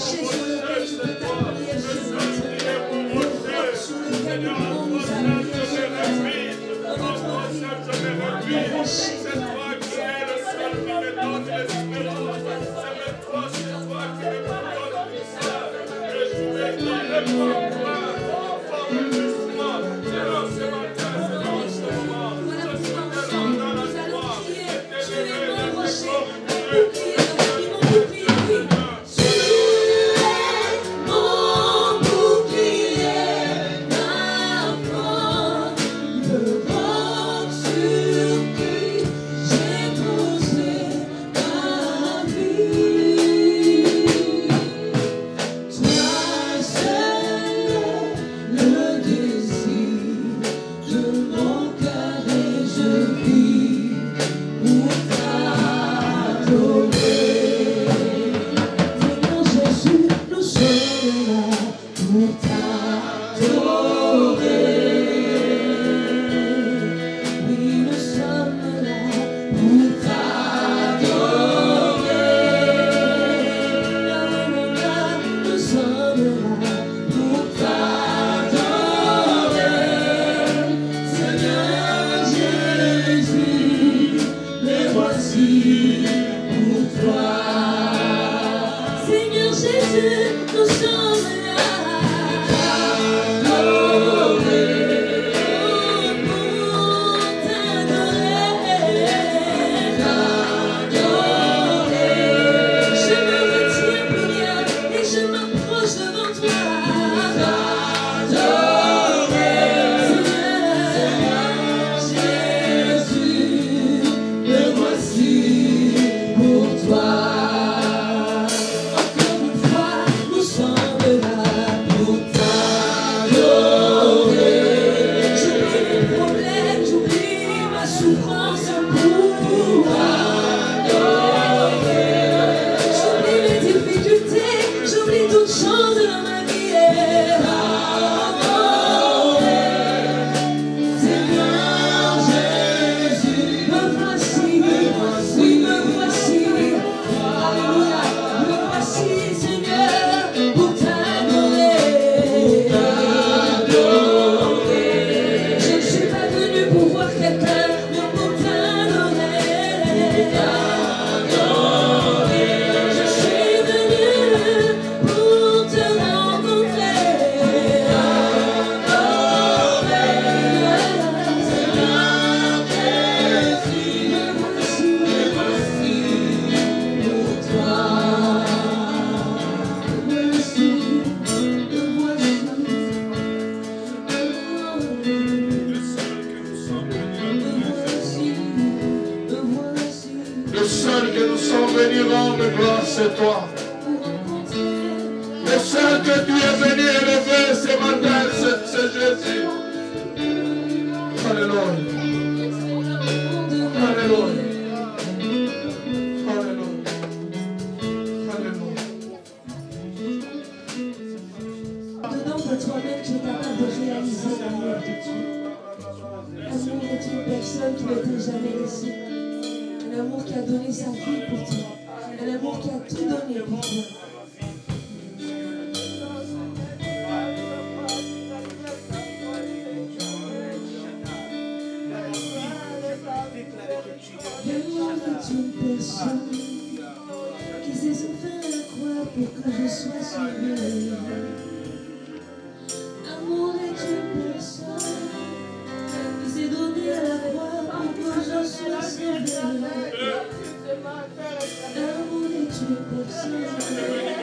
rocher sur lequel tu peux t'appuyer, Jésus. Le roc sur lequel nous pouvons nous appuyer, Jésus. Devant toi, le rocher qui c'est toi. Le seul que tu es venu élever ce matin, c'est Jésus. Alléluia. Alléluia. Alléluia. Alléluia. Dedans de toi-même, tu es capable de réaliser l'amour de Dieu. L'amour est une personne qui ne t'a jamais laissé. Un amour qui a donné sa vie pour toi. Un amour qui a tout donné pour toi. L'amour est une personne qui s'est souffert à la croix pour que je sois sauvé. L'amour est une personne qui s'est donné à la croix pour que je sois sauvé. L'amour est une personne qui s'est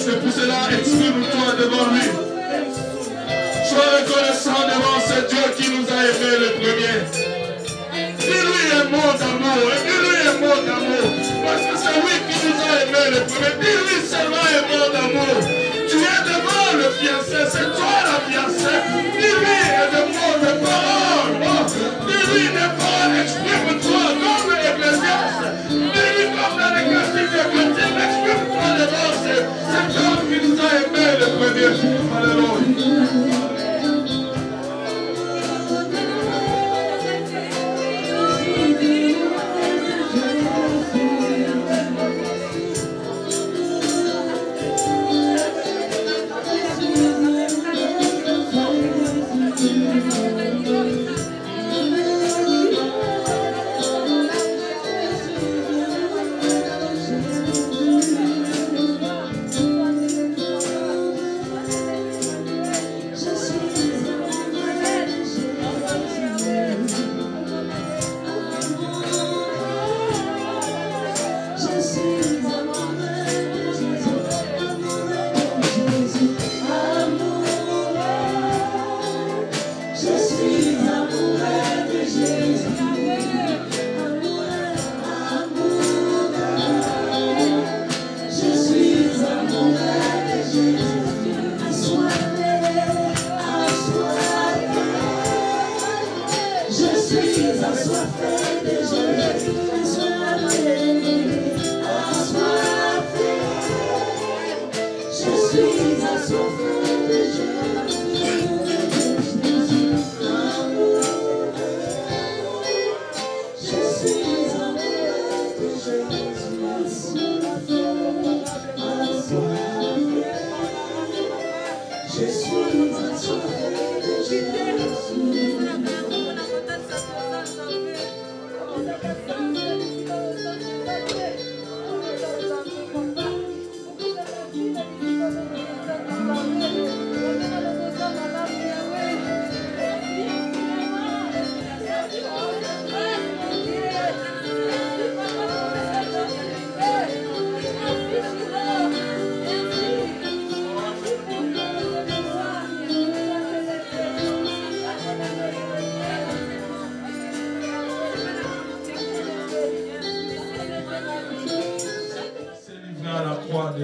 C'est pour cela, exprime-toi devant lui. Sois reconnaissant devant ce Dieu qui nous a aimés le premier. Dis-lui un mot d'amour, et dis-lui un mot d'amour. Parce que c'est lui qui nous a aimés le premier. Dis-lui seulement un mot d'amour. Tu es devant le fiancé, c'est toi la fiancée. Dis-lui des mots de parole. Dis-lui des paroles, exprime-toi comme l'Ecclésiaste. Dis-lui comme dans les classiques de chrétiens, exprime-toi devant cet homme qui nous a aimés le premier. Alléluia.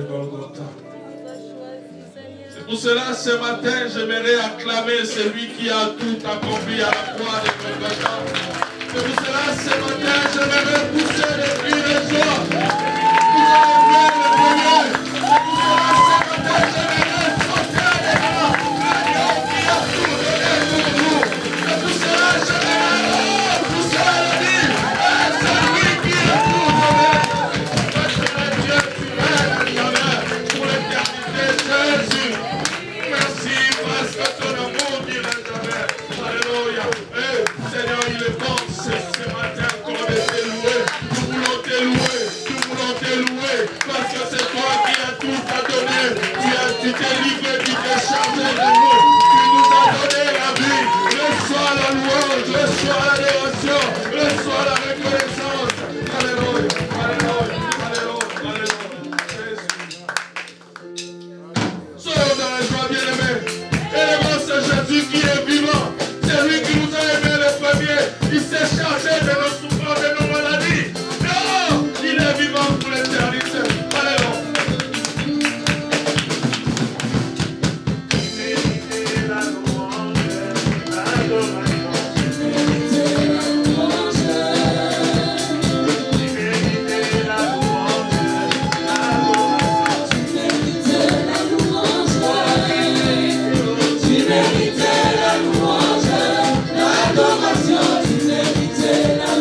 Golgotha. C'est pour cela, ce matin, j'aimerais acclamer celui qui a tout accompli à la croix de Golgotha. C'est pour cela, ce matin, j'aimerais pousser les cris de joie. Vous avez aimé le premier. C'est pour cela, ce matin, j'aimerais sauter les bras. L'agneau qui a tout donné pour nous. C'est pour cela, j'aimerais pousser la vie. C'est lui qui a tout donné. Dieu, tu es jamais pour l'éternité, Jésus. Merci parce que ton amour n'ira jamais. Alléluia. Seigneur, il est bon ce matin encore de te louer. Nous voulons te louer parce que c'est toi qui as tout à donner. Tu t'es livré, tu t'es chargé de nous. Tu nous as donné la vie. Reçois la louange, reçois l'adoration, reçois la reconnaissance. Alléluia, alléluia, alléluia, alléluia. Jésus. Soyons dans la joie, bien-aimés. Élevons ce Jésus qui est vivant. C'est lui qui nous a aimés le premier. Il s'est chargé de nos souffrances, de nos maladies. Non, il est vivant pour l'éternité. Alléluia. Tu mérites la louange, l'adoration, tu mérites la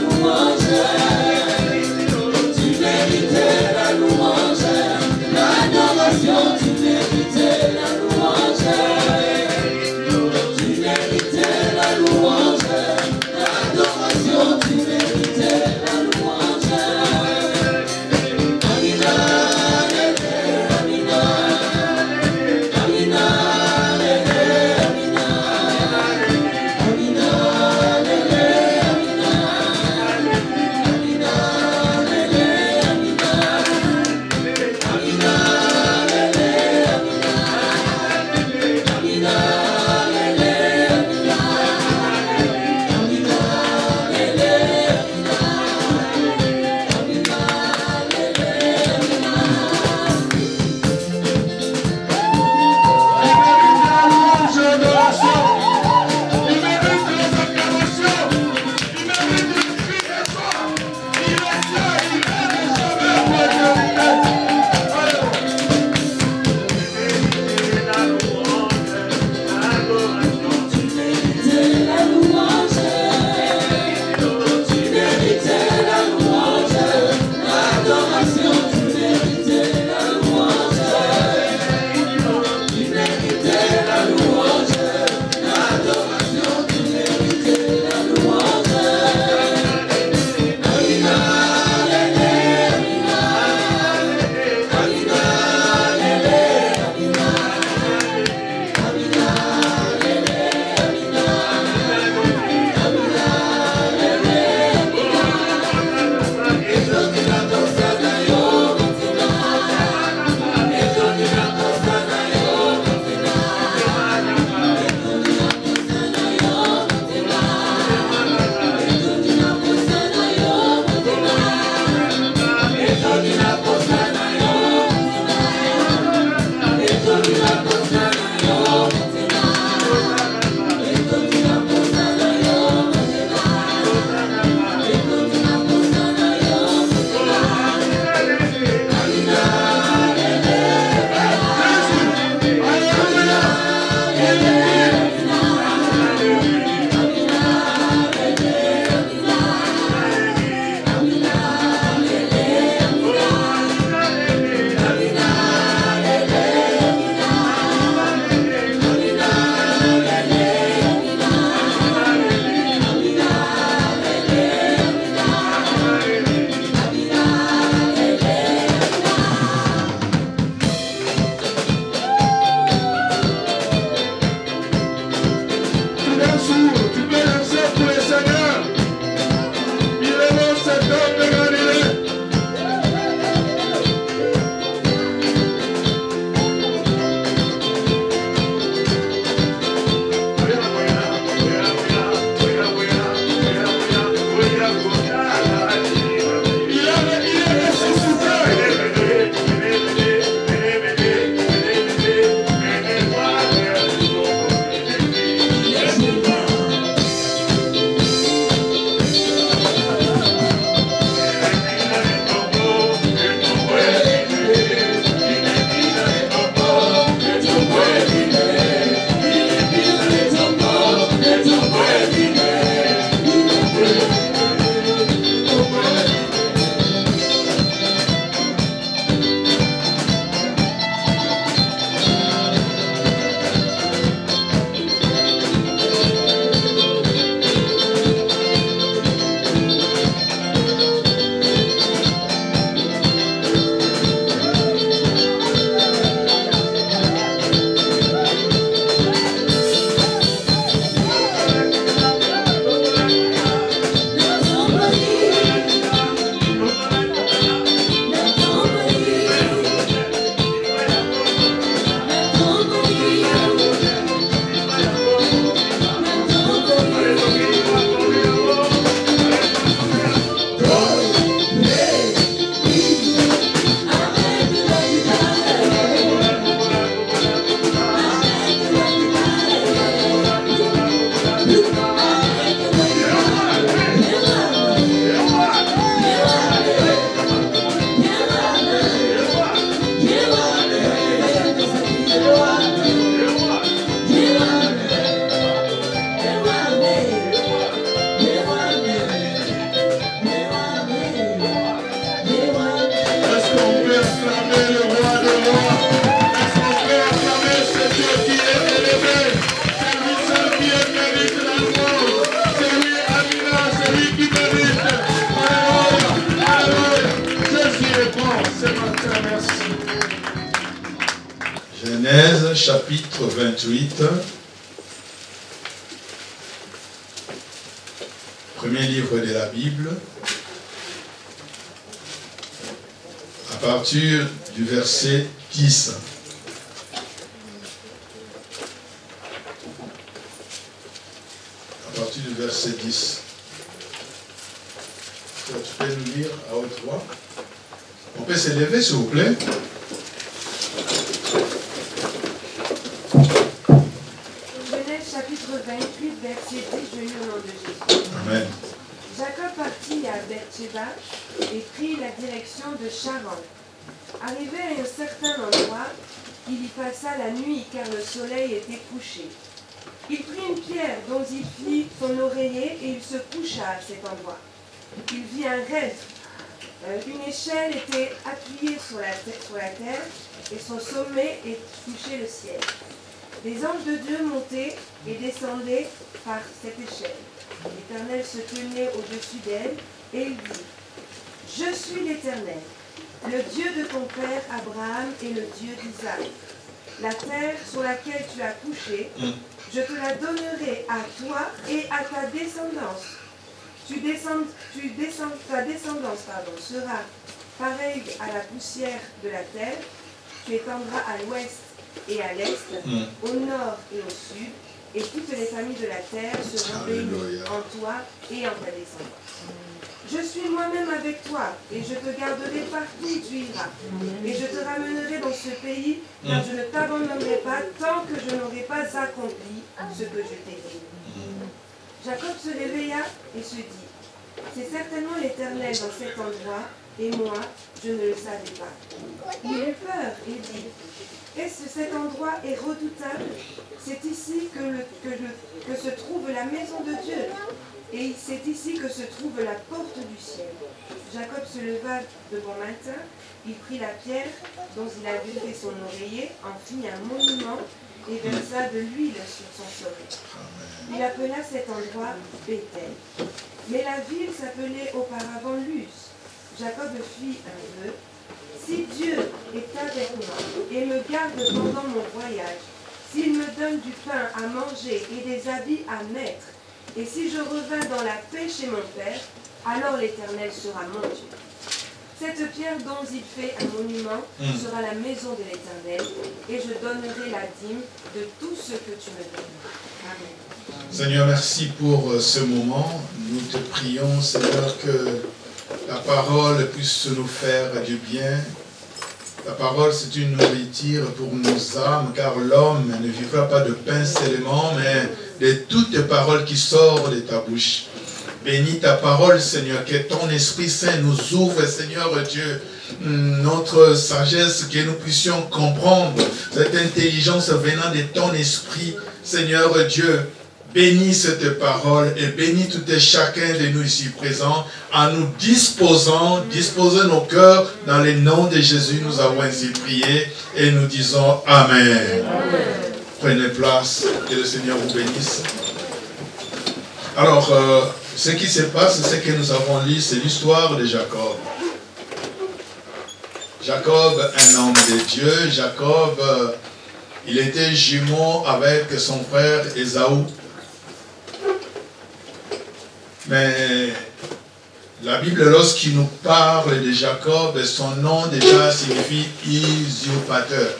Genèse chapitre 28. Premier livre de la Bible. À partir du verset 10. À partir du verset 10. Tu peux nous lire à haute voix? On peut s'élever, s'il vous plaît. Genèse chapitre 28, verset 10, je lis au nom de Jésus. Amen. Jacob partit à Beersheba et prit la direction de Charan. Arrivé à un certain endroit, il y passa la nuit car le soleil était couché. Il prit une pierre dont il fit son oreiller et il se coucha à cet endroit. Il vit un rêve. Une échelle était appuyée sur la terre et son sommet touchait le ciel. Les anges de Dieu montaient et descendaient par cette échelle. L'Éternel se tenait au-dessus d'elle et il dit: Je suis l'Éternel, le Dieu de ton père Abraham et le Dieu d'Isaac. La terre sur laquelle tu as couché, je te la donnerai à toi et à ta descendance. Ta descendance sera pareille à la poussière de la terre. Tu étendras à l'ouest et à l'est, au nord et au sud, et toutes les familles de la terre seront bénies en toi et en ta descendance. Je suis moi-même avec toi, et je te garderai partout où tu iras. Et je te ramènerai dans ce pays, car je ne t'abandonnerai pas tant que je n'aurai pas accompli ce que je t'ai dit. Jacob se réveilla et se dit: C'est certainement l'Éternel dans cet endroit, et moi, je ne le savais pas. Il eut peur et dit: Est-ce que cet endroit est redoutable? C'est ici que se trouve la maison de Dieu, et c'est ici que se trouve la porte du ciel. Jacob se leva de bon matin, il prit la pierre dont il avait fait son oreiller, en fit un monument et versa de l'huile sur son sommet. Il appela cet endroit Bethel. Mais la ville s'appelait auparavant Luz. Jacob fit un vœu: Si Dieu est avec moi et me garde pendant mon voyage, s'il me donne du pain à manger et des habits à mettre, et si je revins dans la paix chez mon père, alors l'Éternel sera mon Dieu. Cette pierre dont il fait un monument sera la maison de l'Éternel, et je donnerai la dîme de tout ce que tu me donneras. Amen. Seigneur, merci pour ce moment. Nous te prions, Seigneur, que ta parole puisse nous faire du bien. Ta parole, c'est une nourriture pour nos âmes, car l'homme ne vivra pas de pain seulement, mais de toutes les paroles qui sortent de ta bouche. Bénis ta parole, Seigneur, que ton Esprit Saint nous ouvre, Seigneur Dieu, notre sagesse, que nous puissions comprendre cette intelligence venant de ton Esprit, Seigneur Dieu. Bénis cette parole et bénis tout et chacun de nous ici présents en nous disposant nos cœurs dans le nom de Jésus. Nous avons ainsi prié et nous disons Amen. Amen. Prenez place, que le Seigneur vous bénisse. Alors, ce qui se passe, ce que nous avons lu, c'est l'histoire de Jacob. Jacob, un homme de Dieu. Jacob, il était jumeau avec son frère Ésaü. Mais la Bible, lorsqu'il nous parle de Jacob, son nom déjà signifie usurpateur.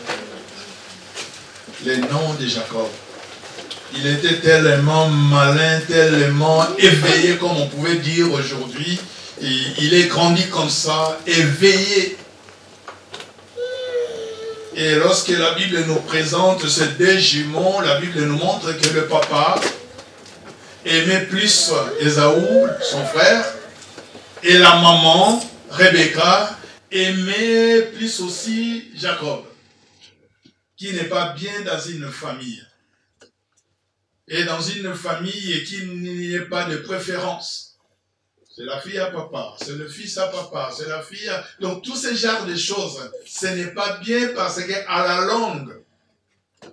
Le nom de Jacob. Il était tellement malin, tellement éveillé, comme on pouvait dire aujourd'hui. Il est grandi comme ça, éveillé. Et lorsque la Bible nous présente ces deux jumeaux, la Bible nous montre que le papa aimait plus Ésaü, son frère, et la maman, Rebecca, aimait plus aussi Jacob, qui n'est pas bien dans une famille. Et dans une famille qui n'y ait pas de préférence. C'est la fille à papa, c'est le fils à papa, c'est la fille à... Donc tous ces genres de choses, ce n'est pas bien parce qu'à la longue,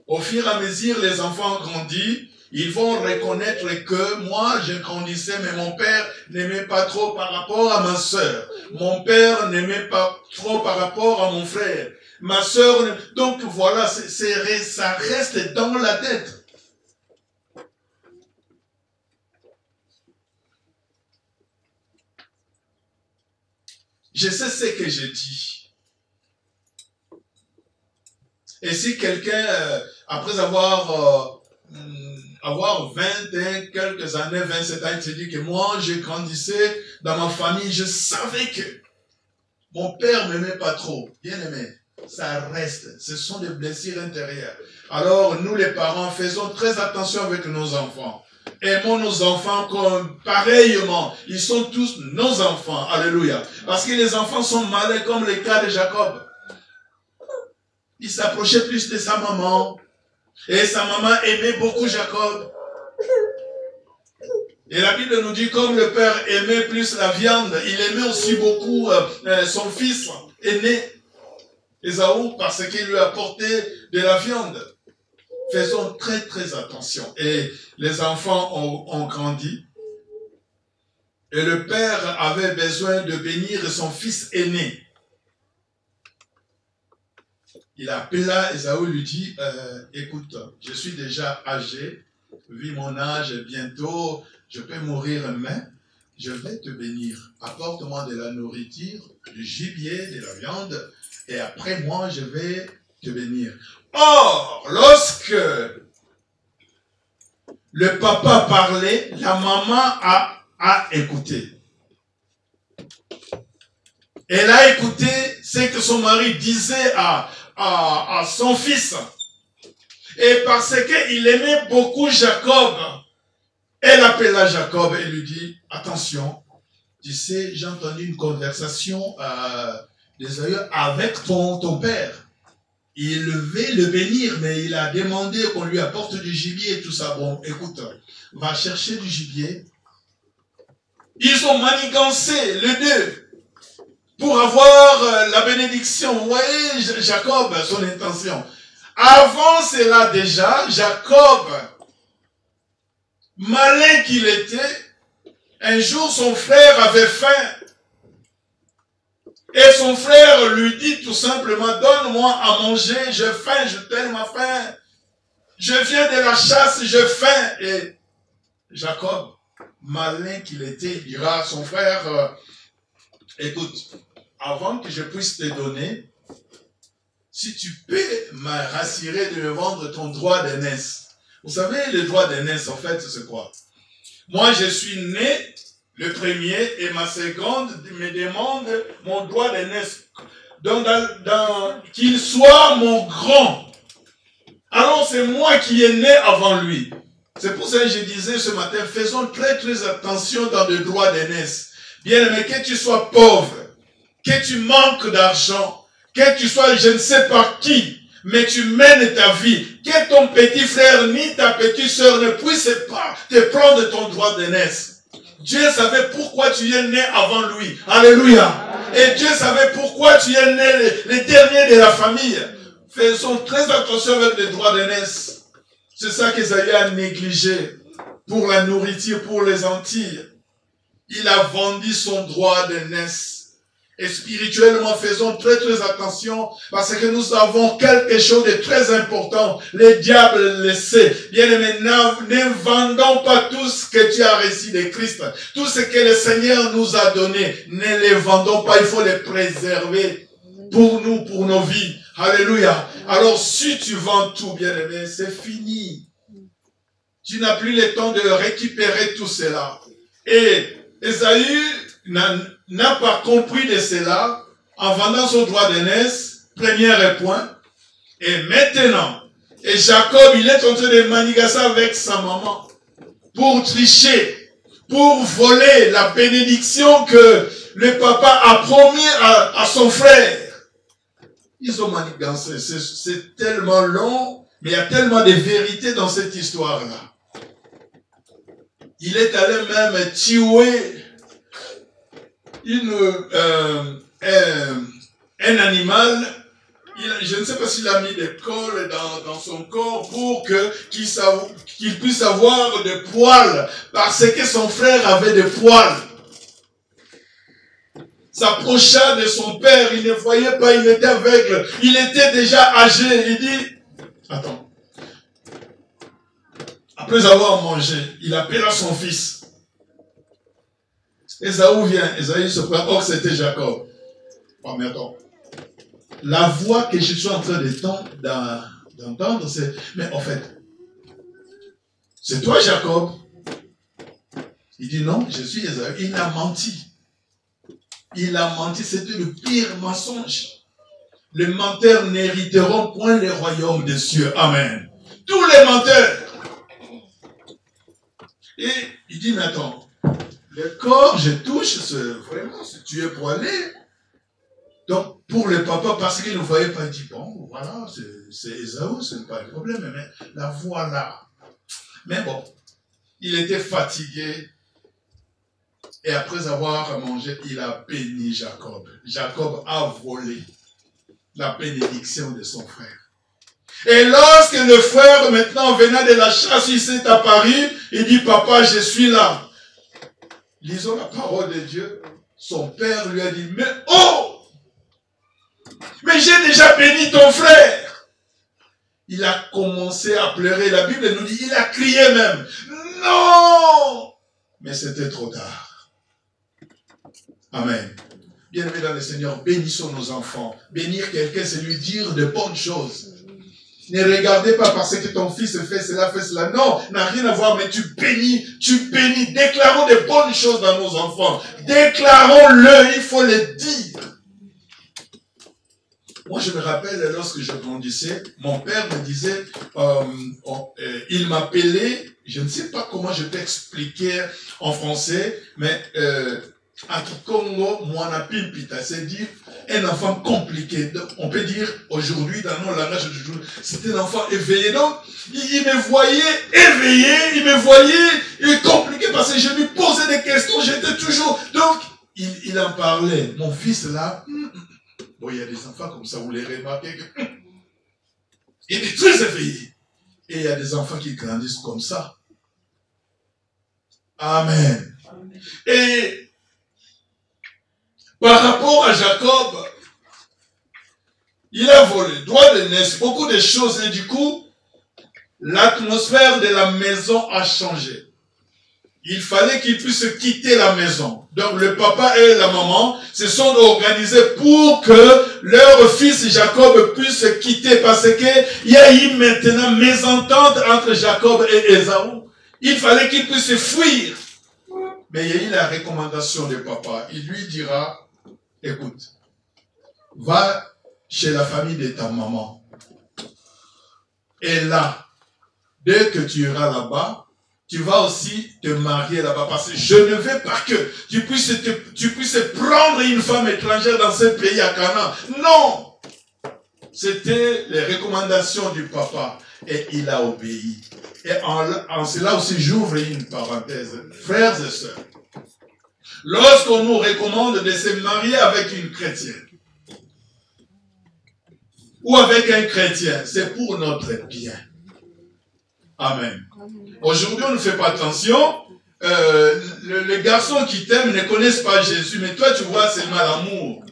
au fur et à mesure les enfants grandissent, ils vont reconnaître que moi, je grandissais, mais mon père n'aimait pas trop par rapport à ma soeur. Mon père n'aimait pas trop par rapport à mon frère. ma soeur. Donc voilà, ça reste dans la tête. Je sais ce que je dis. Et si quelqu'un, après avoir 21, quelques années, 27 ans, il te dit que moi, je grandissais dans ma famille, je savais que mon père ne m'aimait pas trop. Bien aimé, ça reste. Ce sont des blessures intérieures. Alors, nous les parents, faisons très attention avec nos enfants. Aimons nos enfants comme pareillement. Ils sont tous nos enfants. Alléluia. Parce que les enfants sont malins comme le cas de Jacob. Il s'approchait plus de sa maman. Et sa maman aimait beaucoup Jacob. Et la Bible nous dit comme le père aimait plus la viande, il aimait aussi beaucoup son fils aîné, Ésaü, parce qu'il lui apportait de la viande. Faisons très très attention. Et les enfants ont grandi. Et le père avait besoin de bénir son fils aîné. Il appela Ésaü, lui dit, écoute, je suis déjà âgé, vu mon âge, bientôt je peux mourir, mais je vais te bénir. Apporte-moi de la nourriture, du gibier, de la viande, et après moi je vais te bénir. Or, lorsque le papa parlait, la maman a écouté. Elle a écouté ce que son mari disait à son fils. Et parce qu'il aimait beaucoup Jacob, elle appela Jacob et lui dit, attention, tu sais, j'ai entendu une conversation d'Ésaü avec ton père. Il veut le bénir, mais il a demandé qu'on lui apporte du gibier et tout ça. Bon, écoute, va chercher du gibier. Ils ont manigancé les deux pour avoir la bénédiction. Vous voyez, Jacob, son intention. Avant cela déjà, Jacob, malin qu'il était, un jour son frère avait faim. Et son frère lui dit tout simplement, donne-moi à manger, j'ai faim, j'ai tellement faim. Je viens de la chasse, j'ai faim. Et Jacob, malin qu'il était, il dira à son frère, écoute, avant que je puisse te donner, si tu peux me rassurer de me vendre ton droit d'aînesse. Vous savez, le droit d'aînesse, en fait, c'est quoi? Moi, je suis né le premier et ma seconde me demande mon droit d'aînesse. Donc, qu'il soit mon grand. Alors, c'est moi qui est né avant lui. C'est pour ça que je disais ce matin, faisons très très attention dans le droit d'aînesse. Bien aimé, que tu sois pauvre, que tu manques d'argent, que tu sois je ne sais pas qui, mais tu mènes ta vie, que ton petit frère ni ta petite sœur ne puisse pas te prendre ton droit d'aînesse. Dieu savait pourquoi tu es né avant lui. Alléluia. Et Dieu savait pourquoi tu es né le dernier de la famille. Faisons très attention avec les droits d'aînesse. C'est ça qu'Ésaïe a négligé pour la nourriture, pour les Antilles. Il a vendu son droit d'aînesse. Et spirituellement, faisons très très attention parce que nous avons quelque chose de très important. Le diable le sait. Bien aimé, ne vendons pas tout ce que tu as reçu de Christ. Tout ce que le Seigneur nous a donné, ne les vendons pas. Il faut les préserver pour nous, pour nos vies. Alléluia. Alors si tu vends tout, bien aimé, c'est fini. Tu n'as plus le temps de récupérer tout cela. Et Ésaü n'a pas compris de cela en vendant son droit d'aînesse, premier point. Et maintenant, et Jacob, il est en train de manigancer avec sa maman pour tricher, pour voler la bénédiction que le papa a promis à son frère. Ils ont manigancé. C'est tellement long, mais il y a tellement de vérité dans cette histoire-là. Il est allé même tuer un animal. Je ne sais pas s'il a mis des cols dans son corps pour qu'il puisse avoir des poils, parce que son frère avait des poils. s'approcha de son père. Il ne voyait pas, il était aveugle. Il était déjà âgé. Il dit, attends. Après avoir mangé, il appela son fils. Ésaü vient. Ésaü se prend. Or, c'était Jacob. Oh, mais attends. La voix que je suis en train d'entendre, c'est, mais en fait, c'est toi, Jacob? Il dit non, je suis Ésaü. Il a menti. Il a menti, c'était le pire mensonge. Les menteurs n'hériteront point les royaumes des cieux. Amen. Tous les menteurs. Et il dit, mais attends, le corps, je touche, c'est vraiment, c'est tué pour aller. Donc, pour le papa, parce qu'il ne voyait pas, il dit, bon, voilà, c'est Ésaü, ce n'est pas un problème, mais la voilà. Mais bon, il était fatigué. Et après avoir mangé, il a béni Jacob. Jacob a volé la bénédiction de son frère. Et lorsque le frère, maintenant, venant de la chasse, il s'est apparu, il dit, papa, je suis là. Lisons la parole de Dieu. Son père lui a dit, mais oh! Mais j'ai déjà béni ton frère. Il a commencé à pleurer. La Bible nous dit, il a crié même. Non! Mais c'était trop tard. Amen. Bien-aimés dans le Seigneur, bénissons nos enfants. Bénir quelqu'un, c'est lui dire de bonnes choses. Ne regardez pas parce que ton fils fait cela, fait cela. Non, n'a rien à voir, mais tu bénis, tu bénis. Déclarons de bonnes choses dans nos enfants. Déclarons-le, il faut le dire. Moi, je me rappelle, lorsque je grandissais, mon père me disait, il m'appelait, je ne sais pas comment je peux expliquer en français, mais à Kikongo, Mwana Pimpita, c'est dire un enfant compliqué. Donc, on peut dire aujourd'hui, dans nos langages d'aujourd'hui, c'est un enfant éveillé. Donc, il me voyait éveillé, il me voyait compliqué parce que je lui posais des questions, j'étais toujours... Donc, il en parlait. Mon fils là, bon, il y a des enfants comme ça, vous les remarquez que il est très éveillé. Et il y a des enfants qui grandissent comme ça. Amen. Et par rapport à Jacob, il a volé, droit de naissance, beaucoup de choses. Et du coup, l'atmosphère de la maison a changé. Il fallait qu'il puisse quitter la maison. Donc le papa et la maman se sont organisés pour que leur fils Jacob puisse quitter. Parce qu'il y a eu maintenant mésentente entre Jacob et Ésaü. Il fallait qu'il puisse fuir. Mais il y a eu la recommandation de papa. Il lui dira, écoute, va chez la famille de ta maman. Et là, dès que tu iras là-bas, tu vas aussi te marier là-bas. Parce que je ne veux pas que tu puisses prendre une femme étrangère dans ce pays à Canaan. Non! C'était les recommandations du papa. Et il a obéi. Et en cela aussi, j'ouvre une parenthèse. Frères et sœurs, lorsqu'on nous recommande de se marier avec une chrétienne, ou avec un chrétien, c'est pour notre bien. Amen. Aujourd'hui, on ne fait pas attention. Les garçons qui t'aiment ne connaissent pas Jésus, mais toi, tu vois seulement l'amour.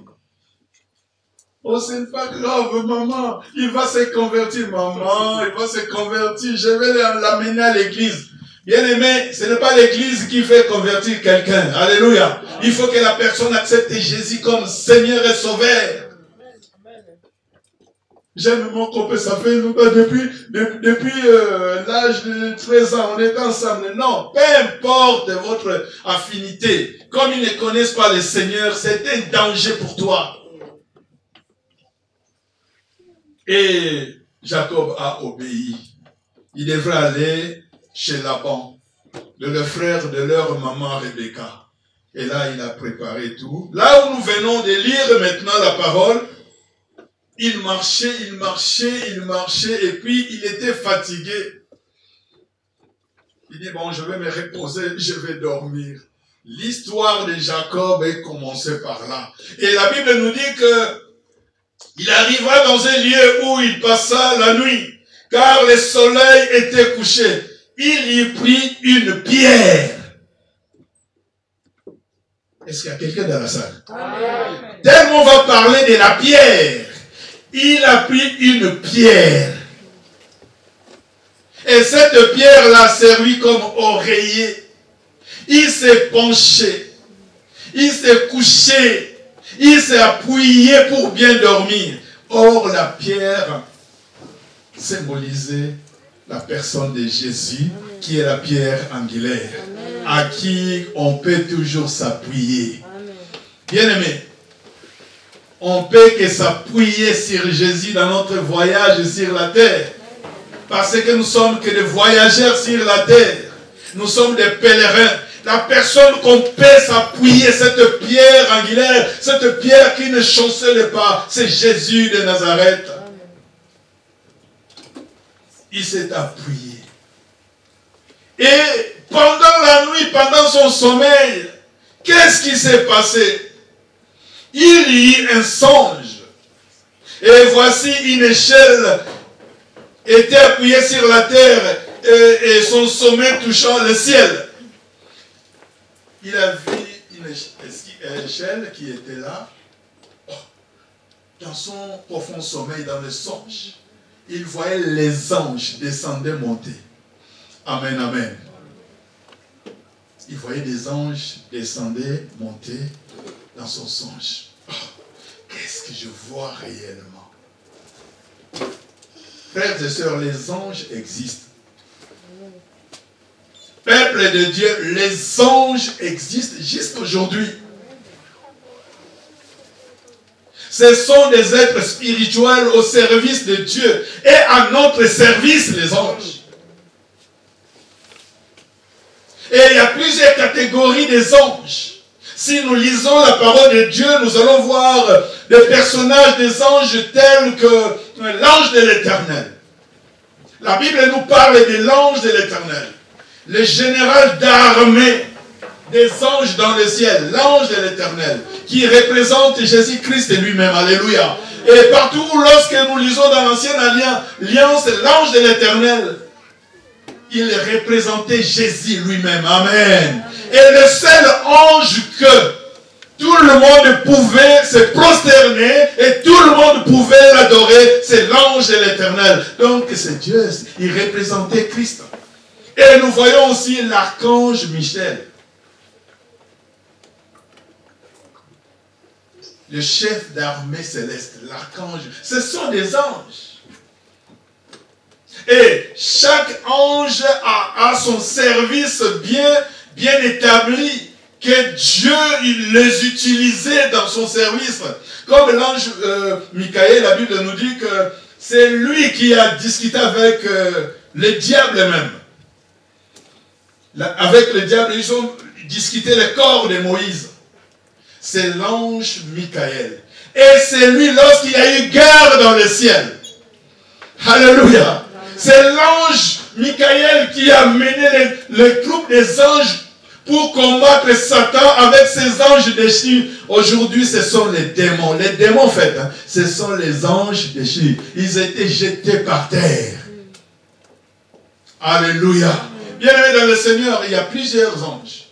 Oh, c'est pas grave, maman. Il va se convertir, maman. Il va se convertir. Je vais l'amener à l'église. Bien aimé, ce n'est pas l'église qui fait convertir quelqu'un. Alléluia. Il faut que la personne accepte Jésus comme Seigneur et Sauveur. J'aime mon copain, ça fait depuis l'âge de 13 ans, on est ensemble. Non, peu importe votre affinité. Comme ils ne connaissent pas le Seigneur, c'est un danger pour toi. Et Jacob a obéi. Il devrait aller chez Laban, le frère de leur maman Rebecca. Et là, il a préparé tout. Là où nous venons de lire maintenant la parole, il marchait, et puis il était fatigué. Il dit, bon, je vais me reposer, je vais dormir. L'histoire de Jacob est commencée par là. Et la Bible nous dit que il arriva dans un lieu où il passa la nuit, car le soleil était couché. Il y prit une pierre Est-ce qu'il y a quelqu'un dans la salle? Tellement on va parler de la pierre. Il a pris une pierre. Et cette pierre l'a servi comme oreiller. Il s'est penché. Il s'est couché. Il s'est appuyé pour bien dormir. Or, la pierre symbolisait la personne de Jésus, qui est la pierre angulaire, à qui on peut toujours s'appuyer. Bien-aimé, on peut que s'appuyer sur Jésus dans notre voyage sur la terre. Parce que nous sommes que des voyageurs sur la terre. Nous sommes des pèlerins. La personne qu'on peut s'appuyer, cette pierre angulaire, cette pierre qui ne chancelle pas, c'est Jésus de Nazareth. Il s'est appuyé. Et pendant la nuit, pendant son sommeil, qu'est-ce qui s'est passé? Il y eut un songe. Et voici une échelle était appuyée sur la terre et son sommet touchant le ciel. Il a vu une échelle qui était là. Dans son profond sommeil, dans le songe, il voyait les anges descendre, monter. Amen, amen. Il voyait des anges descendre, monter dans son songe. Oh, qu'est-ce que je vois réellement? Frères et sœurs, les anges existent. Peuple de Dieu, les anges existent jusqu'aujourd'hui. Ce sont des êtres spirituels au service de Dieu et à notre service, les anges. Et il y a plusieurs catégories des anges. Si nous lisons la parole de Dieu, nous allons voir des personnages des anges tels que l'ange de l'Éternel. La Bible nous parle de l'ange de l'Éternel. Le général d'armée des anges dans le ciel, l'ange de l'Éternel, qui représente Jésus-Christ lui-même. Alléluia. Et partout, lorsque nous lisons dans l'Ancienne Alliance, l'ange de l'Éternel, il représentait Jésus lui-même. Amen. Et le seul ange que tout le monde pouvait se prosterner et tout le monde pouvait l'adorer, c'est l'ange de l'Éternel. Donc c'est Dieu, il représentait Christ. Et nous voyons aussi l'archange Michel, le chef d'armée céleste, l'archange. Ce sont des anges. Et chaque ange a son service bien établi, que Dieu il les utilisait dans son service. Comme l'ange Michael, la Bible nous dit que c'est lui qui a discuté avec le diable même. Avec le diable, ils ont discuté le corps de Moïse. C'est l'ange Michael. Et c'est lui, lorsqu'il y a eu guerre dans le ciel. Alléluia. C'est l'ange Michael qui a mené le troupe des anges pour combattre Satan avec ses anges déchus. Aujourd'hui, ce sont les démons. Les démons, en fait, ce sont les anges déchus. Ils étaient jetés par terre. Alléluia. Bien-aimés dans le Seigneur, il y a plusieurs anges.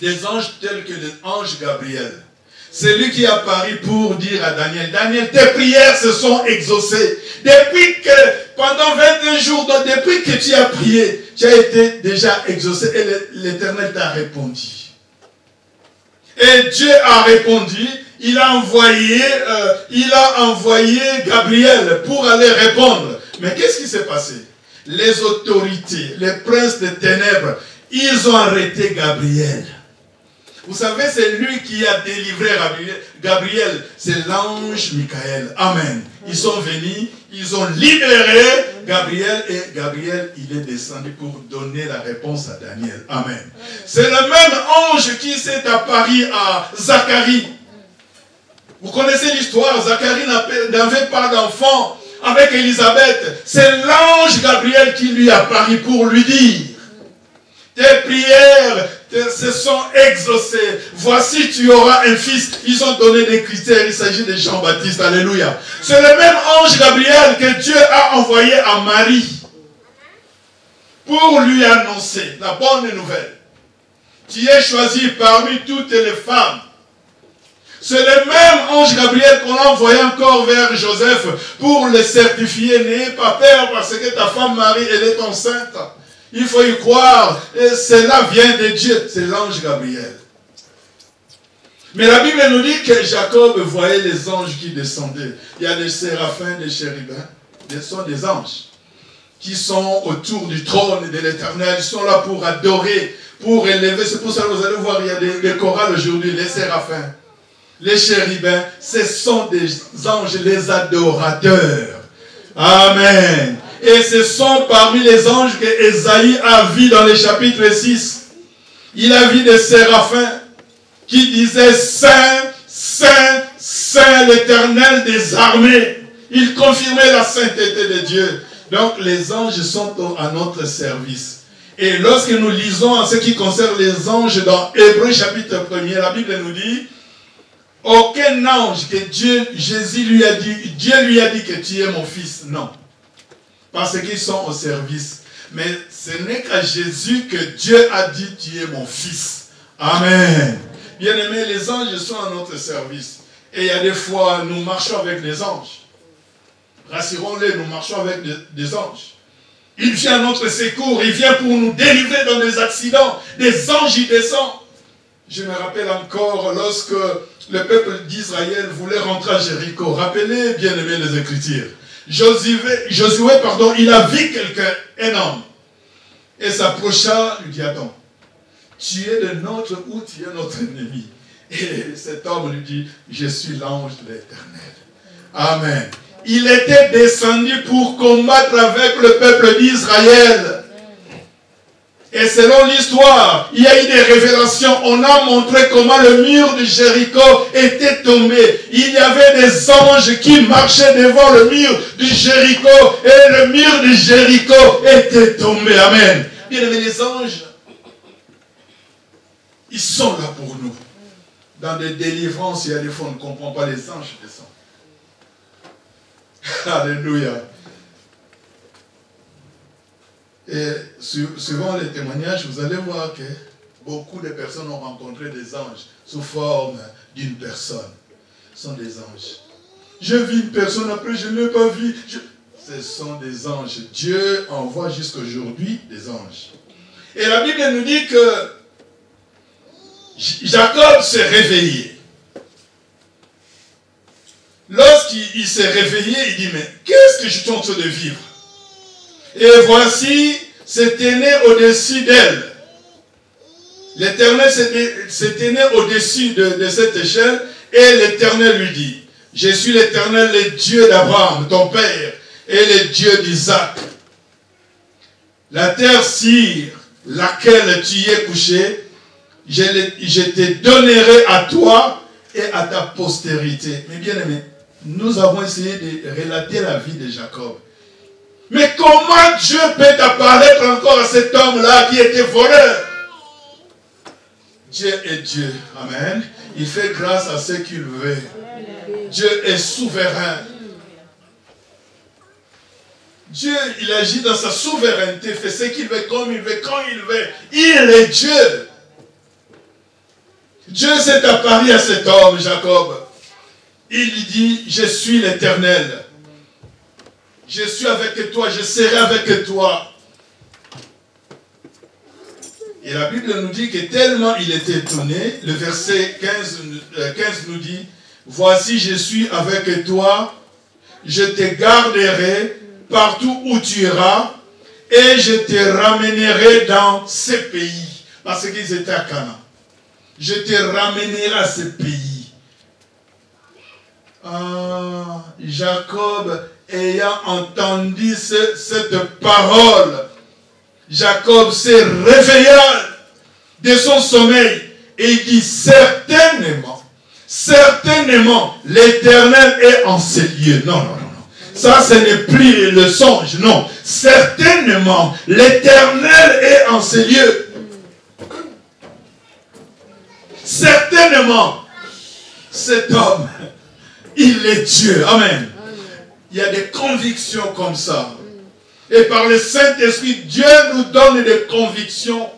Des anges tels que l'ange Gabriel. C'est lui qui a apparu pour dire à Daniel, Daniel, tes prières se sont exaucées. Depuis que, pendant 21 jours, donc depuis que tu as prié, tu as été déjà exaucé et l'Éternel t'a répondu. Et Dieu a répondu, il a envoyé Gabriel pour aller répondre. Mais qu'est-ce qui s'est passé? Les autorités, les princes des ténèbres, ils ont arrêté Gabriel. Vous savez, c'est lui qui a délivré Gabriel. C'est l'ange Michael. Amen. Ils sont venus, ils ont libéré Gabriel et Gabriel, il est descendu pour donner la réponse à Daniel. Amen. C'est le même ange qui s'est apparu à Zacharie. Vous connaissez l'histoire, Zacharie n'avait pas d'enfant avec Élisabeth. C'est l'ange Gabriel qui lui apparut pour lui dire, tes prières se sont exaucées. Voici, tu auras un fils. Ils ont donné des critères. Il s'agit de Jean-Baptiste. Alléluia. C'est le même ange Gabriel que Dieu a envoyé à Marie pour lui annoncer la bonne nouvelle. Tu es choisi parmi toutes les femmes. C'est le même ange Gabriel qu'on a envoyé encore vers Joseph pour le certifier. N'ayez pas peur parce que ta femme Marie, elle est enceinte. Il faut y croire. Et cela vient de Dieu. C'est l'ange Gabriel. Mais la Bible nous dit que Jacob voyait les anges qui descendaient. Il y a des séraphins, des chérubins. Ce sont des anges qui sont autour du trône de l'Éternel. Ils sont là pour adorer, pour élever. C'est pour ça que vous allez voir, il y a des chorales aujourd'hui, les séraphins. Les chérubins, ce sont des anges, les adorateurs. Amen. Et ce sont parmi les anges que Ésaïe a vu dans le chapitre 6. Il a vu des séraphins qui disaient Saint, Saint, Saint, l'Éternel des armées. Il confirmait la sainteté de Dieu. Donc les anges sont à notre service. Et lorsque nous lisons en ce qui concerne les anges dans Hébreux chapitre 1er, la Bible nous dit aucun ange que Jésus lui a dit, Dieu lui a dit que tu es mon fils. Non. Parce qu'ils sont au service. Mais ce n'est qu'à Jésus que Dieu a dit tu es mon fils. Amen. Bien-aimés, les anges sont à notre service. Et il y a des fois, nous marchons avec les anges. Rassurons-les, nous marchons avec des anges. Il vient à notre secours, il vient pour nous délivrer dans des accidents. Des anges y descendent. Je me rappelle encore lorsque le peuple d'Israël voulait rentrer à Jéricho. Rappelez bien aimé les Écritures. Josué, il a vu quelqu'un, un homme. Et s'approcha, lui dit, attends, tu es de notre ou tu es notre ennemi? Et cet homme lui dit, je suis l'ange de l'Éternel. Amen. Il était descendu pour combattre avec le peuple d'Israël. Et selon l'histoire, il y a eu des révélations. On a montré comment le mur de Jéricho était tombé. Il y avait des anges qui marchaient devant le mur de Jéricho. Et le mur de Jéricho était tombé. Amen. Bien aimés, les anges, ils sont là pour nous. Dans des délivrances, il y a des fois on ne comprend pas, les anges descendent. Alléluia. Et suivant les témoignages, vous allez voir que beaucoup de personnes ont rencontré des anges sous forme d'une personne. Ce sont des anges. Je vis une personne, après je ne l'ai pas vue. Ce sont des anges. Dieu envoie jusqu'aujourd'hui des anges. Et la Bible nous dit que Jacob s'est réveillé. Lorsqu'il s'est réveillé, il dit, mais qu'est-ce que je suis en train de vivre? Et voici, c'était né au-dessus d'elle. L'Éternel s'était né au-dessus de cette échelle, et l'Éternel lui dit, je suis l'Éternel, le Dieu d'Abraham, ton père, et le Dieu d'Isaac. La terre sur laquelle tu es couché, je te donnerai à toi et à ta postérité. Mais bien aimé, nous avons essayé de relater la vie de Jacob. Mais comment Dieu peut apparaître encore à cet homme-là qui était voleur? Dieu est Dieu. Amen. Il fait grâce à ce qu'il veut. Dieu est souverain. Dieu, il agit dans sa souveraineté, fait ce qu'il veut, comme il veut, quand il veut. Il est Dieu. Dieu s'est apparu à cet homme, Jacob. Il lui dit, je suis l'Éternel. Je suis avec toi, je serai avec toi. Et la Bible nous dit que tellement il était étonné, le verset 15 nous dit, voici je suis avec toi, je te garderai partout où tu iras, et je te ramènerai dans ce pays. Parce qu'ils étaient à Canaan. Je te ramènerai à ce pays. Ah, Jacob, ayant entendu cette parole, Jacob s'est réveillé de son sommeil et il dit certainement, l'Éternel est en ces lieux. Non. Ça, ce n'est plus le songe, non. Certainement, l'Éternel est en ces lieux. Certainement, cet homme, il est Dieu. Amen. Il y a des convictions comme ça. Et par le Saint-Esprit, Dieu nous donne des convictions.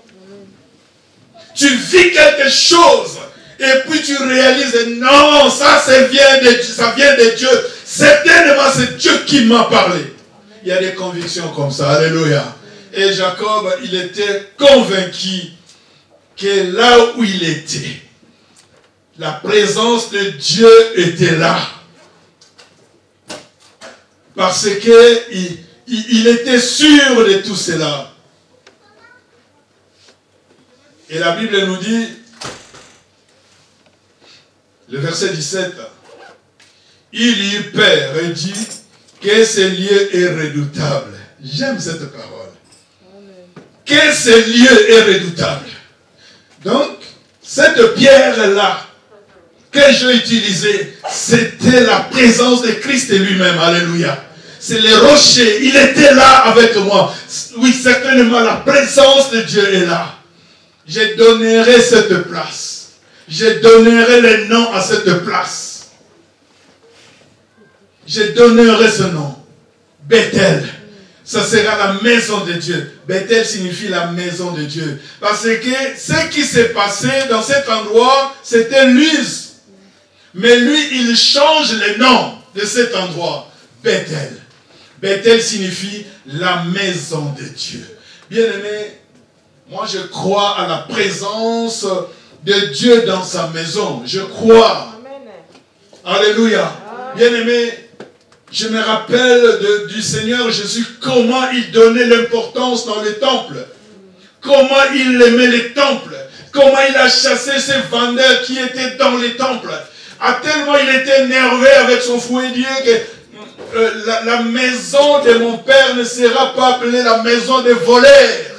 Tu vis quelque chose et puis tu réalises, non, ça vient de Dieu. Certainement, c'est Dieu qui m'a parlé. Il y a des convictions comme ça. Alléluia. Et Jacob, il était convaincu que là où il était, la présence de Dieu était là. Parce qu'il était sûr de tout cela. Et la Bible nous dit, le verset 17, il eut peur et dit que ce lieu est redoutable. J'aime cette parole. Que ce lieu est redoutable. Donc, cette pierre-là que j'ai utilisée, c'était la présence de Christ lui-même. Alléluia. C'est le rocher. Il était là avec moi. Oui, certainement, la présence de Dieu est là. Je donnerai cette place. Je donnerai le nom à cette place. Je donnerai ce nom. Bethel. Ça sera la maison de Dieu. Bethel signifie la maison de Dieu. Parce que ce qui s'est passé dans cet endroit, c'était Luz. Mais lui, il change le nom de cet endroit. Bethel. Bethel signifie la maison de Dieu. Bien-aimé, moi je crois à la présence de Dieu dans sa maison. Je crois. Alléluia. Bien-aimé, je me rappelle du Seigneur Jésus, comment il donnait l'importance dans les temples. Comment il aimait les temples. Comment il a chassé ces vendeurs qui étaient dans les temples. À tellement il était énervé avec son fouet Dieu que la maison de mon père ne sera pas appelée la maison des voleurs.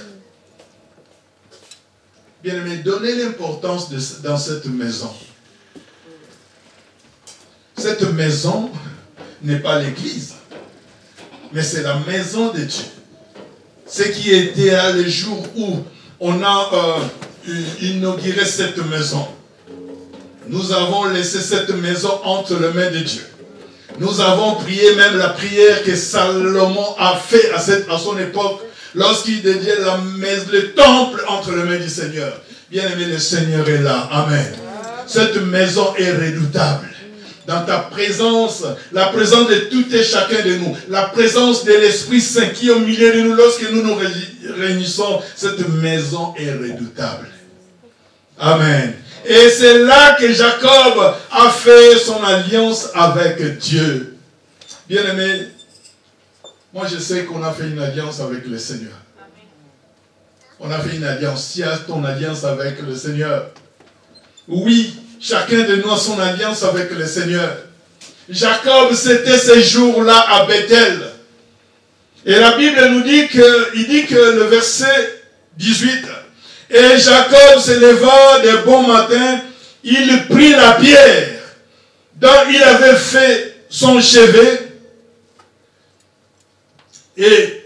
Bien-aimé, donnez l'importance dans cette maison. Cette maison n'est pas l'église, mais c'est la maison de Dieu. Ce qui était là le jour où on a inauguré cette maison. Nous avons laissé cette maison entre les mains de Dieu. Nous avons prié même la prière que Salomon a fait à son époque lorsqu'il dédiait le temple entre les mains du Seigneur. Bien-aimé, le Seigneur est là. Amen. Cette maison est redoutable. Dans ta présence, la présence de tout et chacun de nous, la présence de l'Esprit Saint qui est au milieu de nous lorsque nous nous réunissons, cette maison est redoutable. Amen. Et c'est là que Jacob a fait son alliance avec Dieu. Bien-aimé, moi je sais qu'on a fait une alliance avec le Seigneur. On a fait une alliance. Si tu as ton alliance avec le Seigneur, oui, chacun de nous a son alliance avec le Seigneur. Jacob, c'était ces jours-là à Bethel. Et la Bible nous dit que le verset 18, et Jacob se leva de bon matin, il prit la pierre dont il avait fait son chevet et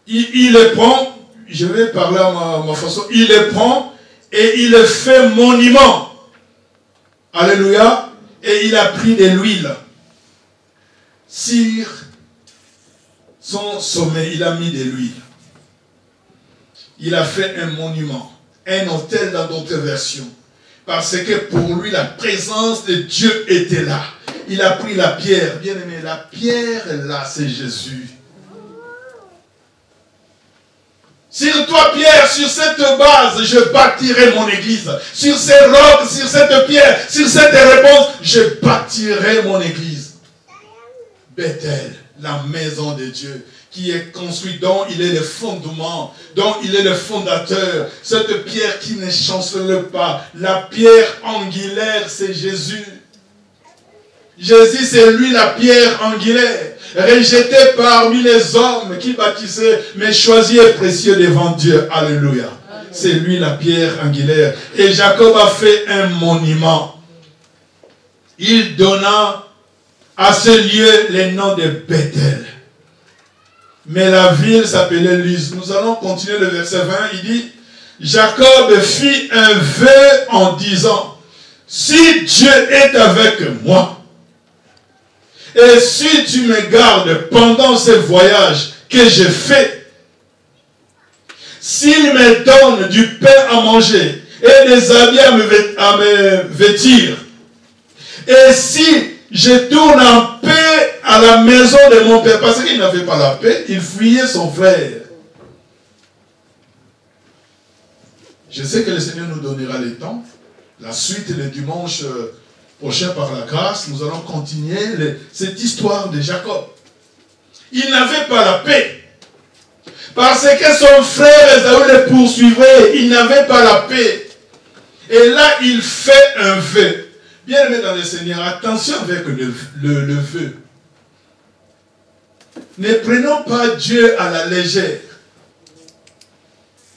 il le prend, je vais parler à ma façon, il le prend et il le fait monument. Alléluia. Et il a pris de l'huile sur son sommet, il a mis de l'huile. Il a fait un monument, un autel dans d'autres versions. Parce que pour lui, la présence de Dieu était là. Il a pris la pierre. Bien aimé, la pierre là, c'est Jésus. Sur toi, Pierre, sur cette base, je bâtirai mon église. Sur ces rocs, sur cette pierre, sur cette réponse, je bâtirai mon église. Bethel, la maison de Dieu, qui est construite, dont il est le fondement, dont il est le fondateur. Cette pierre qui ne chancelle pas. La pierre angulaire, c'est Jésus. Jésus, c'est lui la pierre angulaire, rejeté parmi les hommes qui bâtissaient, mais choisi et précieux devant Dieu. Alléluia. C'est lui la pierre angulaire. Et Jacob a fait un monument. Il donna à ce lieu le nom de Bethel. Mais la ville s'appelait Luz. Nous allons continuer le verset 20. Il dit, Jacob fit un vœu en disant, si Dieu est avec moi, et si tu me gardes pendant ce voyage que j'ai fait, s'il me donne du pain à manger et des habits à me vêtir, et si je tourne en paix à la maison de mon père, parce qu'il n'avait pas la paix, il fuyait son frère. Je sais que le Seigneur nous donnera le temps. La suite, le dimanche prochain, par la grâce, nous allons continuer cette histoire de Jacob. Il n'avait pas la paix. Parce que son frère Esaü le poursuivait. Il n'avait pas la paix. Et là, il fait un vœu. Bien aimé dans le Seigneur, attention avec le vœu. Ne prenons pas Dieu à la légère.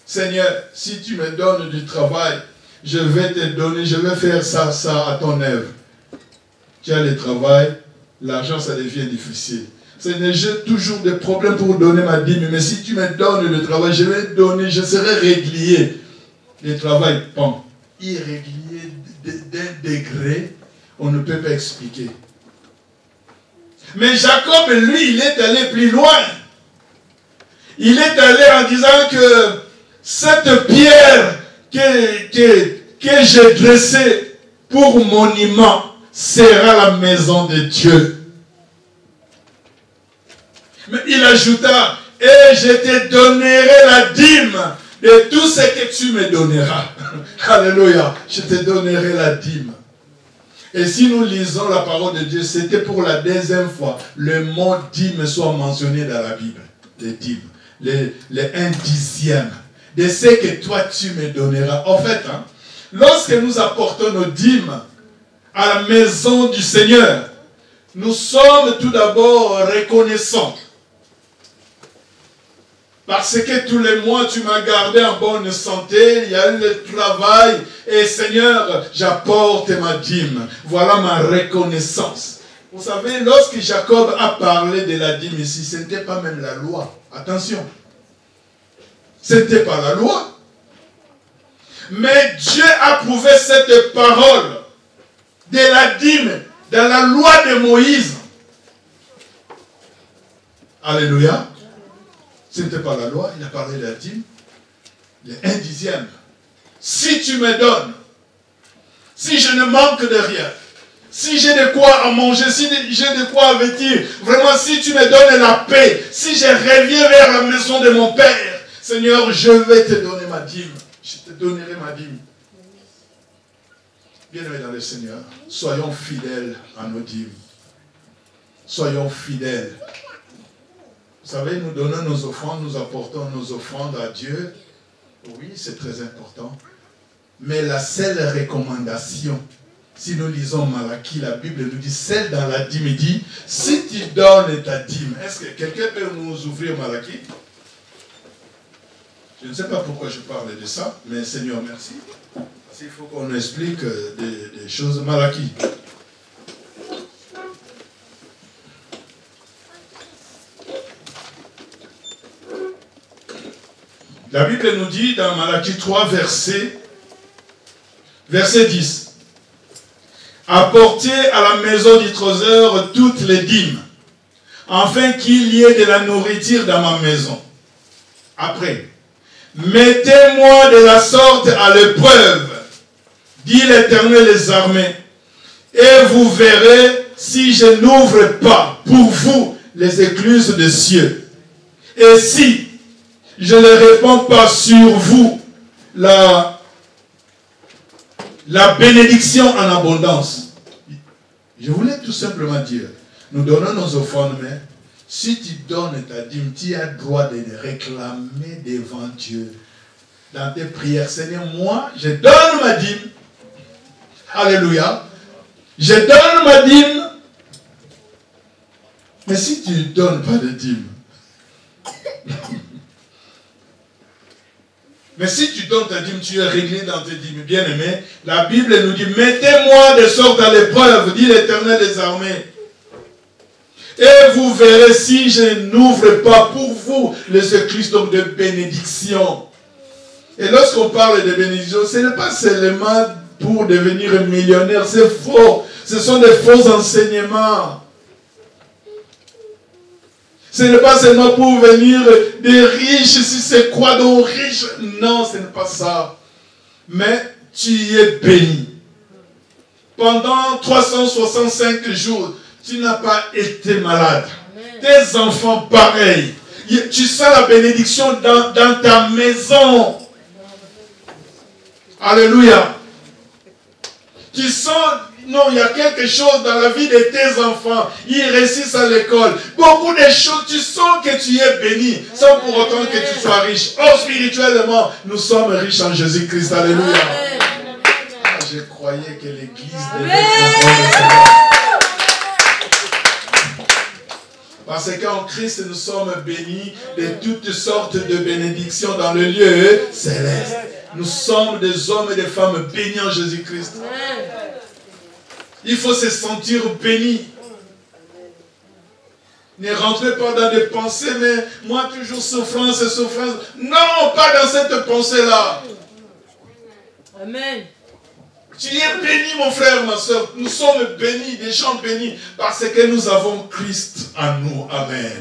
Seigneur, si tu me donnes du travail, je vais te donner, je vais faire ça à ton œuvre. Tu as le travail, l'argent, ça devient difficile. Seigneur, j'ai toujours des problèmes pour donner ma dîme, mais si tu me donnes le travail, je vais donner, je serai régulier. Le travail, bon, irrégulier d'un degré, on ne peut pas expliquer. Mais Jacob, lui, il est allé plus loin. Il est allé en disant que cette pierre que j'ai dressée pour monument sera la maison de Dieu. Mais il ajouta, et je te donnerai la dîme de tout ce que tu me donneras. Alléluia, je te donnerai la dîme. Et si nous lisons la parole de Dieu, c'était pour la deuxième fois, le mot dîme soit mentionné dans la Bible. Les dîmes, les 1/10 de ce que toi tu me donneras. En fait, lorsque nous apportons nos dîmes à la maison du Seigneur, nous sommes tout d'abord reconnaissants. Parce que tous les mois, tu m'as gardé en bonne santé, il y a eu le travail, et Seigneur, j'apporte ma dîme. Voilà ma reconnaissance. Vous savez, lorsque Jacob a parlé de la dîme ici, ce n'était pas même la loi. Attention. Ce n'était pas la loi. Mais Dieu a prouvé cette parole de la dîme dans la loi de Moïse. Alléluia. Ce n'était pas la loi, il a parlé de la dîme. Le 1/10. Si tu me donnes, si je ne manque de rien, si j'ai de quoi à manger, si j'ai de quoi à vêtir, vraiment si tu me donnes la paix, si je reviens vers la maison de mon Père, Seigneur, je vais te donner ma dîme. Je te donnerai ma dîme. Bien-aimés dans le Seigneur, soyons fidèles à nos dîmes. Soyons fidèles. Vous savez, nous donnons nos offrandes, nous apportons nos offrandes à Dieu. Oui, c'est très important. Mais la seule recommandation, si nous lisons Malachie, la Bible nous dit, celle dans la dîme, il dit, si tu donnes ta dîme, est-ce que quelqu'un peut nous ouvrir Malachie? Je ne sais pas pourquoi je parle de ça, mais Seigneur, merci. Parce qu'il faut qu'on explique des choses. Malachie. La Bible nous dit dans Malachie 3, verset 10. Apportez à la maison du trésor toutes les dîmes, afin qu'il y ait de la nourriture dans ma maison. Après, mettez-moi de la sorte à l'épreuve, dit l'Éternel des armées, et vous verrez si je n'ouvre pas pour vous les écluses des cieux. Et si je ne répands pas sur vous la bénédiction en abondance. Je voulais tout simplement dire, nous donnons nos offrandes, mais si tu donnes ta dîme, tu as le droit de les réclamer devant Dieu. Dans tes prières, Seigneur, moi, je donne ma dîme. Alléluia. Je donne ma dîme. Mais si tu ne donnes pas de dîme, mais si tu donnes ta dîme, tu es réglé dans tes dîmes, bien-aimé. La Bible nous dit, mettez-moi de sorte à l'épreuve, dit l'Éternel des armées. Et vous verrez si je n'ouvre pas pour vous les écluses de bénédiction. Et lorsqu'on parle de bénédiction, ce n'est pas seulement pour devenir millionnaire, c'est faux. Ce sont des faux enseignements. Ce n'est pas seulement pour venir des riches, si c'est quoi donc riche. Non, ce n'est pas ça. Mais tu y es béni. Pendant 365 jours, tu n'as pas été malade. Tes enfants, pareil. Tu sens la bénédiction dans ta maison. Alléluia. Tu sens, non, il y a quelque chose dans la vie de tes enfants. Ils réussissent à l'école. Beaucoup de choses, tu sens que tu es béni, sans pour autant que tu sois riche. Or, spirituellement, nous sommes riches en Jésus-Christ. Alléluia. Ah, je croyais que l'église devait comprendre cela. Parce qu'en Christ, nous sommes bénis de toutes sortes de bénédictions dans le lieu céleste. Nous sommes des hommes et des femmes bénis en Jésus-Christ. Il faut se sentir béni. Ne rentrez pas dans des pensées, mais moi toujours souffrance et souffrance. Non, pas dans cette pensée-là. Amen. Tu es béni, mon frère, ma soeur. Nous sommes bénis, des gens bénis, parce que nous avons Christ en nous. Amen.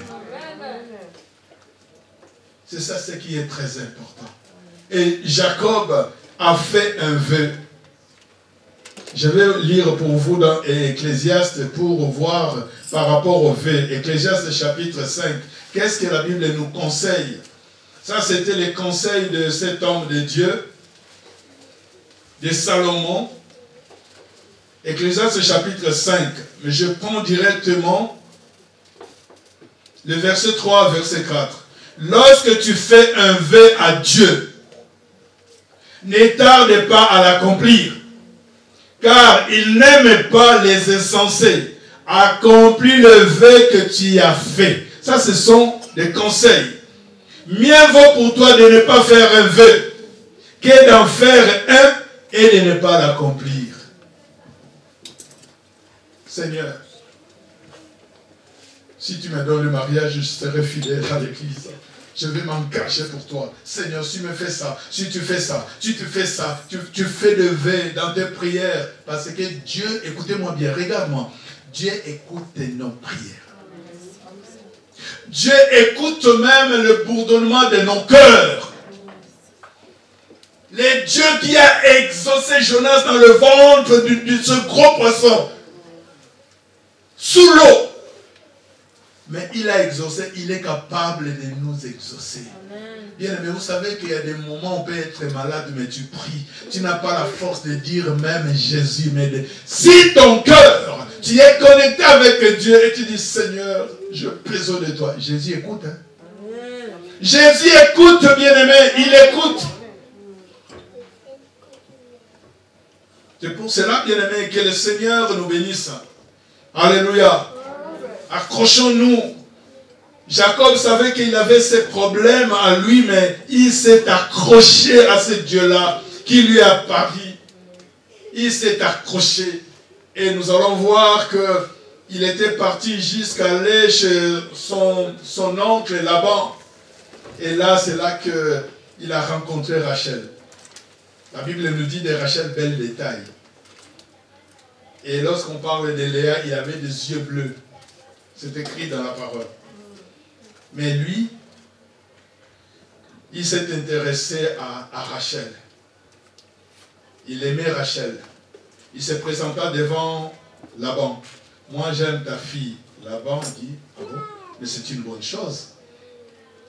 C'est ça ce qui est très important. Et Jacob a fait un vœu. Je vais lire pour vous dans Ecclésiaste pour voir par rapport au vœu. Ecclésiaste chapitre 5. Qu'est-ce que la Bible nous conseille? Ça, c'était les conseils de cet homme de Dieu, de Salomon. Ecclésiaste chapitre 5. Mais je prends directement le verset 3, verset 4. Lorsque tu fais un vœu à Dieu, ne tarde pas à l'accomplir, car il n'aime pas les insensés. Accomplis le vœu que tu as fait. Ça, ce sont des conseils. Mieux vaut pour toi de ne pas faire un vœu que d'en faire un et de ne pas l'accomplir. Seigneur, si tu me donnes le mariage, je serai fidèle à l'église. Je vais m'engager pour toi. Seigneur, si tu me fais ça, si tu fais ça, si tu fais ça, tu fais le vœu dans tes prières. Parce que Dieu, écoutez-moi bien, regarde-moi. Dieu écoute nos prières. Dieu écoute même le bourdonnement de nos cœurs. Le Dieu qui a exaucé Jonas dans le ventre de ce gros poisson, sous l'eau. Mais il a exaucé, il est capable de nous exaucer. Bien aimé, vous savez qu'il y a des moments où on peut être malade, mais tu pries. Tu n'as pas la force de dire même Jésus m'aide. Si ton cœur, tu es connecté avec Dieu et tu dis Seigneur, je plaisante de toi. Jésus écoute. Hein? Jésus écoute, bien aimé, il écoute. C'est pour cela, bien aimé, que le Seigneur nous bénisse. Alléluia. Accrochons-nous. Jacob savait qu'il avait ses problèmes à lui, mais il s'est accroché à ce Dieu-là qui lui a pari. Il s'est accroché. Et nous allons voir qu'il était parti jusqu'à aller chez son oncle Laban. Et là, c'est là qu'il a rencontré Rachel. La Bible nous dit de Rachel, belle de taille. Et lorsqu'on parle de Léa, il avait des yeux bleus. C'est écrit dans la parole. Mais lui, il s'est intéressé à Rachel. Il aimait Rachel. Il se présenta devant Laban. Moi, j'aime ta fille. Laban dit, ah bon, mais c'est une bonne chose.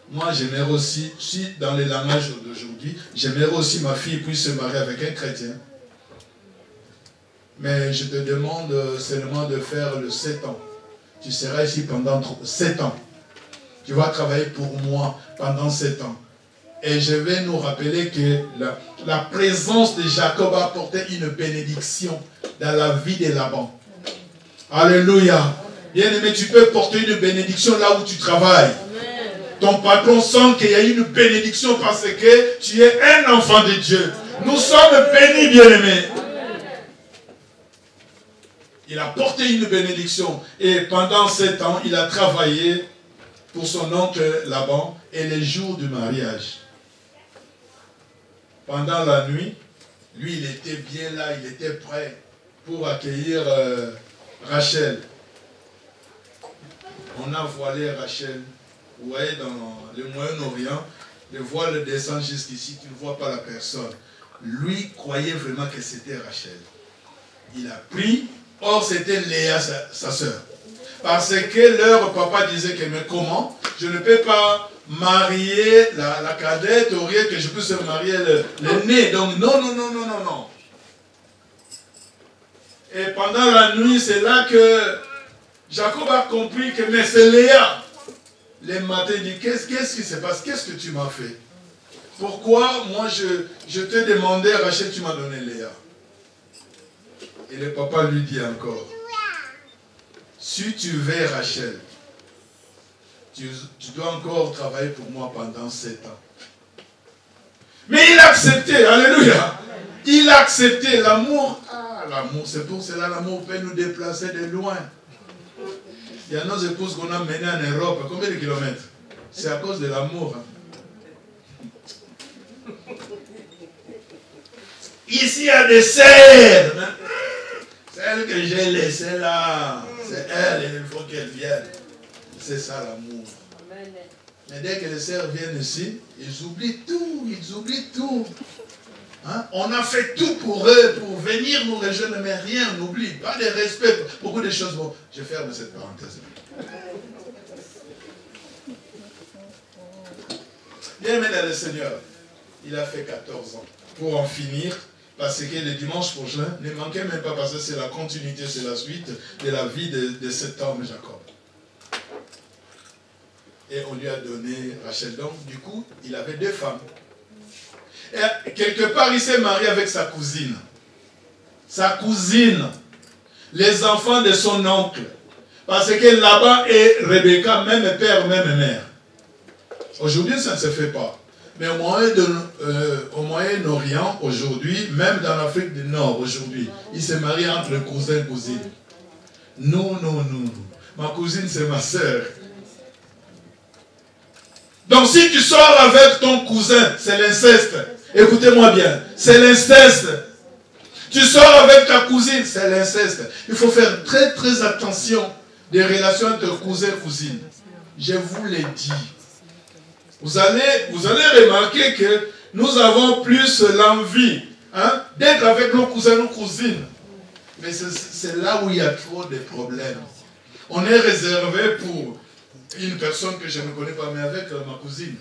Moi, j'aimerais aussi, si dans les langages d'aujourd'hui, j'aimerais aussi ma fille puisse se marier avec un chrétien. Mais je te demande seulement de faire le 7 ans. Tu seras ici pendant 7 ans. Tu vas travailler pour moi pendant 7 ans. Et je vais nous rappeler que la présence de Jacob a apporté une bénédiction dans la vie de Laban. Alléluia. Bien aimé, tu peux porter une bénédiction là où tu travailles. Ton patron sent qu'il y a une bénédiction parce que tu es un enfant de Dieu. Nous sommes bénis, bien aimés. Il a porté une bénédiction. Et pendant 7 ans, il a travaillé pour son oncle Laban et les jours du mariage. Pendant la nuit, lui, il était bien là, il était prêt pour accueillir Rachel. On a voilé Rachel Vous voyez, dans le Moyen-Orient, le voile descend jusqu'ici, tu ne vois pas la personne. Lui croyait vraiment que c'était Rachel. Il a pris, or c'était Léa, sa sœur. Parce que leur papa disait que, mais comment? Je ne peux pas marier la cadette, au lieu que je puisse marier l'aîné. Donc non. Et pendant la nuit, c'est là que Jacob a compris que mais c'est Léa. Les matins, il dit, qu'est-ce qui se passe? Qu'est-ce que tu m'as fait? Pourquoi moi je te demandais, Rachel, tu m'as donné Léa? Et le papa lui dit encore, si tu veux Rachel, tu dois encore travailler pour moi pendant 7 ans. Mais il a accepté, alléluia. Il a accepté l'amour. Ah, l'amour, c'est pour cela l'amour peut nous déplacer de loin. Il y a nos épouses qu'on a menées en Europe. Combien de kilomètres? C'est à cause de l'amour. Ici, il y a des sœurs. Celle que j'ai laissée là, c'est elle, il faut qu'elle vienne. C'est ça l'amour. Mais dès que les sœurs viennent ici, ils oublient tout. Hein? On a fait tout pour eux, pour venir nous rejoindre, mais rien, on n'oublie. Pas de respect, beaucoup de choses. Bon, je ferme cette parenthèse. Bien aimé dans le Seigneur, il a fait 14 ans. Pour en finir, parce que le dimanche prochain, ne manquez même pas, parce que c'est la continuité, c'est la suite de la vie de cet homme Jacob. Et on lui a donné Rachel. Donc, du coup, il avait 2 femmes. Et quelque part, il s'est marié avec sa cousine. Sa cousine. Les enfants de son oncle. Parce que Laban et Rebecca, même père, même mère. Aujourd'hui, ça ne se fait pas. Mais au Moyen-Orient, aujourd'hui, même dans l'Afrique du Nord, aujourd'hui, il se marie entre cousins et cousines. Non. Ma cousine, c'est ma sœur. Donc si tu sors avec ton cousin, c'est l'inceste. Écoutez-moi bien, c'est l'inceste. Tu sors avec ta cousine, c'est l'inceste. Il faut faire très très attention des relations entre cousins et cousines. Je vous l'ai dit. Vous allez remarquer que nous avons plus l'envie d'être avec nos cousins et nos cousines. Mais c'est là où il y a trop de problèmes. On est réservé pour une personne que je ne connais pas, mais avec ma cousine.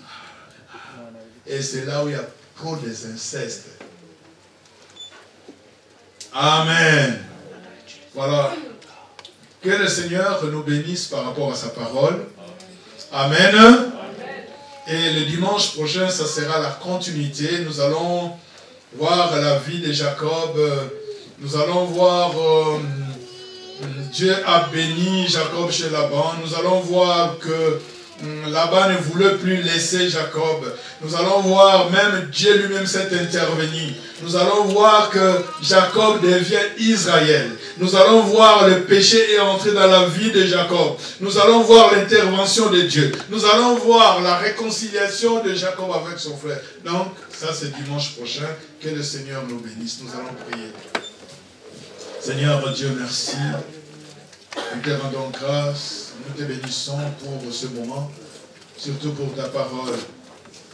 Et c'est là où il y a trop des incestes. Amen. Voilà. Que le Seigneur nous bénisse par rapport à sa parole. Amen. Et le dimanche prochain, ça sera la continuité. Nous allons voir la vie de Jacob. Nous allons voir... Dieu a béni Jacob chez Laban. Nous allons voir que Laban ne voulait plus laisser Jacob. Nous allons voir même Dieu lui-même s'est intervenu. Nous allons voir que Jacob devient Israël. Nous allons voir le péché est entré dans la vie de Jacob. Nous allons voir l'intervention de Dieu. Nous allons voir la réconciliation de Jacob avec son frère. Donc, ça c'est dimanche prochain. Que le Seigneur nous bénisse. Nous allons prier. Seigneur Dieu, merci. Nous te rendons grâce. Nous te bénissons pour ce moment. Surtout pour ta parole.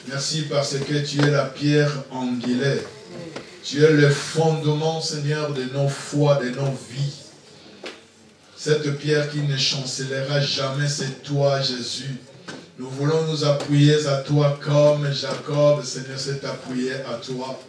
Merci parce que tu es la pierre angulaire. Tu es le fondement, Seigneur, de nos foi, de nos vies. Cette pierre qui ne chancellera jamais, c'est toi, Jésus. Nous voulons nous appuyer à toi comme Jacob, Seigneur, s'est appuyé à toi.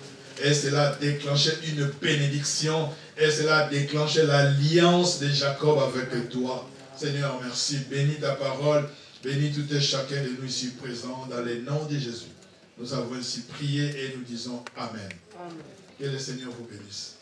Et cela a déclenché une bénédiction. Et cela a déclenché l'alliance de Jacob avec toi. Seigneur, merci. Bénis ta parole. Bénis tout et chacun de nous ici présents dans le nom de Jésus. Nous avons ainsi prié et nous disons Amen. Amen. Que le Seigneur vous bénisse.